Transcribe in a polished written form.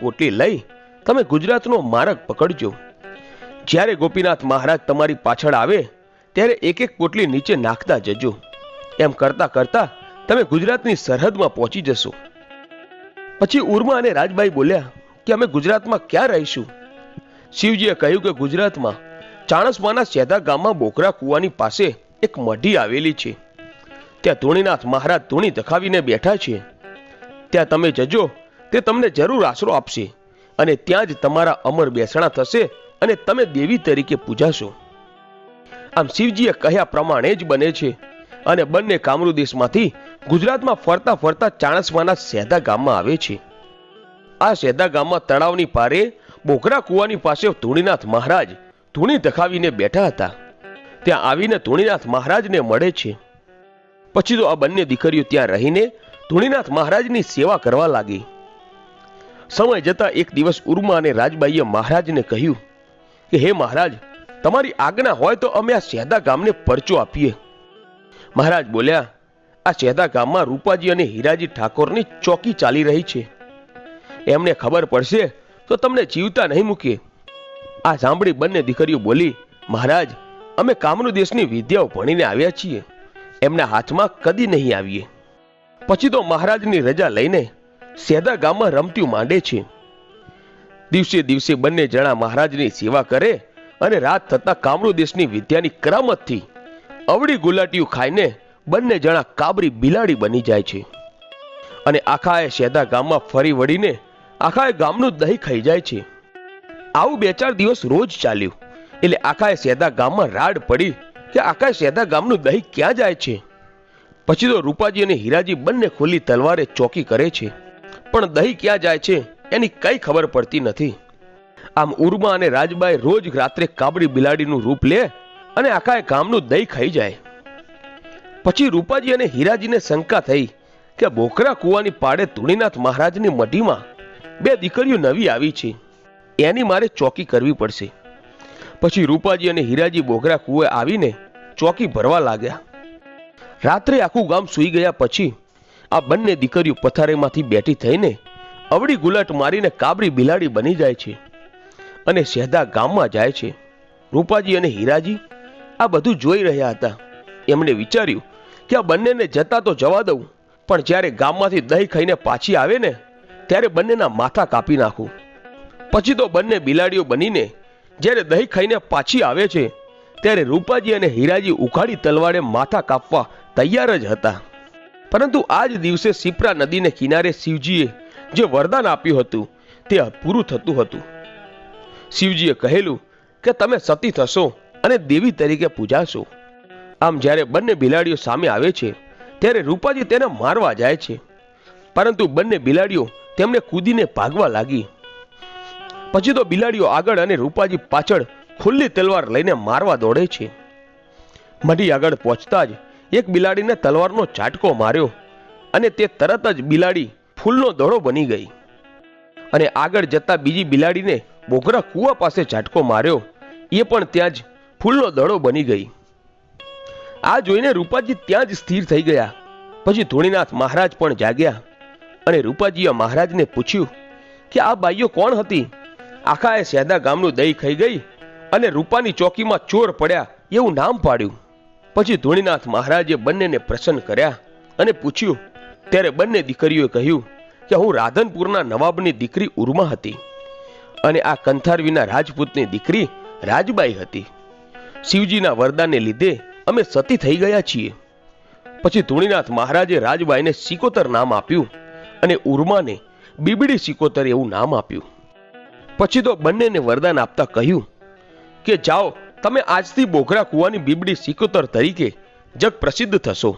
પોટલી લઈ તમે ગુજરાતનો માર્ગ પકડજો. જ્યારે ગોપીનાથ મહારાજ તમારી પાછળ આવે ત્યારે એક એક પોટલી નીચે નાખતા જજો. એમ કરતા કરતા તમે ગુજરાતની સરહદમાં પહોંચી જશો. પછી ઉર્મા અને રાજબાઈ બોલ્યા કે અમે ગુજરાતમાં ક્યાં રહીશું? શિવજીએ કહ્યું કે ગુજરાતમાં ચાણસમાના સેધા ગામમાં બોકરા કુવાની પાસે એક મઢી આવેલી છે. ત્યાં ધૂણીનાથ મહારાજ ધૂણી ધખાવીને બેઠા છે. ત્યાં તમે જજો, તે તમને જરૂર આશરો આપશે અને ત્યાં જ તમારા અમર બેસણા થશે અને તમે દેવી તરીકે પૂજાશો. આમ શિવજીએ કહ્યા પ્રમાણે જ બને છે અને બંને કામરૂ દેશમાંથી ગુજરાતમાં ફરતા ફરતા ચાણસમાના સેધા ગામમાં આવે છે. આ સેધા ગામમાં તળાવની પારે બોકરા કુવાની પાસે ધૂણીનાથ મહારાજ ધૂણી ધખાવીને બેઠા હતા. ત્યાં આવીને ધૂણીનાથ મહારાજને મળે છે. પછી તો આ બંને દીકરીઓ ત્યાં રહીને ધૂણીનાથ મહારાજની સેવા કરવા લાગી. સમય જતા એક દિવસ ઉર્મા અને રાજબાઈએ મહારાજને કહ્યું કે હે મહારાજ, તમારી આજ્ઞા હોય તો અમે આ સેધા ગામને પરચો આપીએ. મહારાજ બોલ્યા, આ સેધા ગામમાં રૂપાજી અને હીરાજી ઠાકોરની ચોકી ચાલી રહી છે. એમને ખબર પડશે તો તમને જીવતા નહીં મૂકે. આ સાંભળી બંને દીકરીઓ બોલી, મહારાજ, અમે કામરૂ દેશની વિદ્યાઓ ભણીને આવ્યા છીએ, એમના હાથમાં કદી નહીં આવીએ. પછી તો મહારાજની રજા લઈને સેધા ગામમાં રમતીઓ માંડે છે. દિવસે દિવસે બંને જણા મહારાજની સેવા કરે અને રાત થતા કામરૂ દેશની વિદ્યાની કરામતથી અવળી ગુલાટીઓ ખાઈને બંને જણા કાબરી બિલાડી બની જાય છે અને આખાએ સેધા ગામમાં ફરી વળીને આખાએ ગામનું દહીં ખાઈ જાય છે. આવું 2-4 દિવસ રોજ ચાલ્યું. એટલે આખાએ સેધા ગામમાં રાડ પડી કે આખાએ સેધા ગામનું દહીં ક્યાં જાય છે. પછી તો રૂપાજી અને હીરાજી બંને ખુલ્લી તલવારે ચોકી કરે છે, પણ દહીં ક્યાં જાય છે એની કઈ ખબર પડતી નથી. આમ ઉર્મા અને રાજબાઈ રોજ રાત્રે કાબરી બિલાડીનું રૂપ લે અને આખાએ ગામનું દહીં ખાઈ જાય. પછી રૂપાજી અને હીરાજીને શંકા થઈ કે બોકરા કુવાની પાડે ધૂણીનાથ મહારાજની મઢીમાં 2 દીકરીઓ નવી આવી છે, એની મારે ચોકી કરવી પડશે. પછી રૂપાજી અને હીરાજી બોકરા કુવે આવીને ચોકી ભરવા લાગ્યા. રાત્રે આખું ગામ સૂઈ ગયા પછી આ બંને દીકરીઓ પથારીમાંથી બેઠી થઈને અવળી ગુલાટ મારીને કાબરી બિલાડી બની જાય છે અને સેધા ગામમાં જાય છે. રૂપાજી અને હીરાજી આ બધું જોઈ રહ્યા હતા. એમણે વિચાર્યું કે આ બંનેને જતા તો જવા દઉં, પણ જ્યારે ગામમાંથી દહીં ખાઈને પાછી આવે ને ત્યારે બંનેના માથા કાપી નાખું. પછી તો બંને બિલાડીઓ બનીને જ્યારે દહીં ખાઈને પાછી આવે છે ત્યારે રૂપાજી અને હીરાજી ઉખાડી તલવારે માથા કાપવા તૈયાર જ હતા. પરંતુ આ જ દિવસે શિપ્રા નદીને કિનારે શિવજીએ જે વરદાન આપ્યું હતું તે પૂરું થતું હતું. શિવજીએ કહેલું કે તમે સતી થશો અને દેવી તરીકે પૂજાશો. આમ જ્યારે બંને બિલાડીઓ સામે આવે છે ત્યારે રૂપાજી તેને મારવા જાય છે, પરંતુ બંને બિલાડીઓ તેમને કૂદીને ભાગવા લાગી. પછી તો બિલાડીઓ આગળ અને રૂપાજી પાછળ ખુલ્લી તલવાર લઈને મારવા દોડે છે. મઢી આગળ પહોંચતા જ એક બિલાડીને તલવારનો ઝાટકો માર્યો અને તે તરત જ બિલાડી ફૂલનો દડો બની ગઈ. અને આગળ જતા બીજી બિલાડીને બોકરા કુવા પાસે ઝાટકો માર્યો, એ પણ ત્યાં જ ફૂલનો દડો બની ગઈ. આ જોઈને રૂપાજી ત્યાં જ સ્થિર થઈ ગયા. પછી ધૂણીનાથ મહારાજ પણ જાગ્યા અને રૂપાજીએ મહારાજને પૂછ્યું કે આ બાઈઓ કોણ હતી? આખાએ સેધા ગામનું દહીં ખાઈ ગઈ અને રૂપાની ચોકીમાં ચોર પડ્યા એવું નામ પાડ્યું. પછી ધૂણીનાથ મહારાજે બંનેને પ્રસન્ન કર્યા અને પૂછ્યું. ત્યારે બંને દીકરીઓએ કહ્યું કે હું રાધનપુરના નવાબની દીકરી ઉર્મા હતી અને આ કંથારવીના રાજપૂતની દીકરી રાજબાઈ હતી. શિવજીના વરદાનને લીધે અમે સતી થઈ ગયા છીએ. પછી ધૂણીનાથ મહારાજે રાજબાઈને સિકોતર નામ આપ્યું અને ઉર્માને બીબડી સિકોતર એવું નામ આપ્યું. પછી તો બંનેને વરદાન આપતા કહ્યું કે જાઓ, તમે આજથી બોકરા કુવાની બીબડી સિકોતર તરીકે જગ પ્રસિદ્ધ થશો.